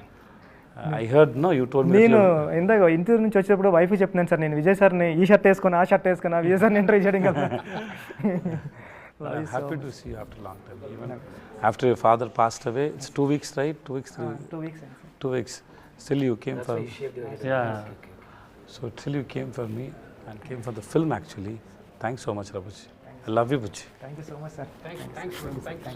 I heard, no, you told me. నేను ఇందాక interview నుంచి వచ్చేటప్పుడు wife చెప్తున్నాను sir, నేను విజయ్ సార్ని ఈ shirt వేసుకుని ఆ షర్ట్ వేసుకున్నా విజయ్ సార్ని ఇంటర్వ్యూ చేయడం కదా. I'm happy to see you after a long time. Even after your father passed away, it's 2 weeks, right? 2 weeks, 2 weeks. 2 weeks. Still you came for, yeah. So still you came for me and came for the film actually. Thanks so much, Rabuchi. I love you, Puchi. Thank you so much sir. Thanks.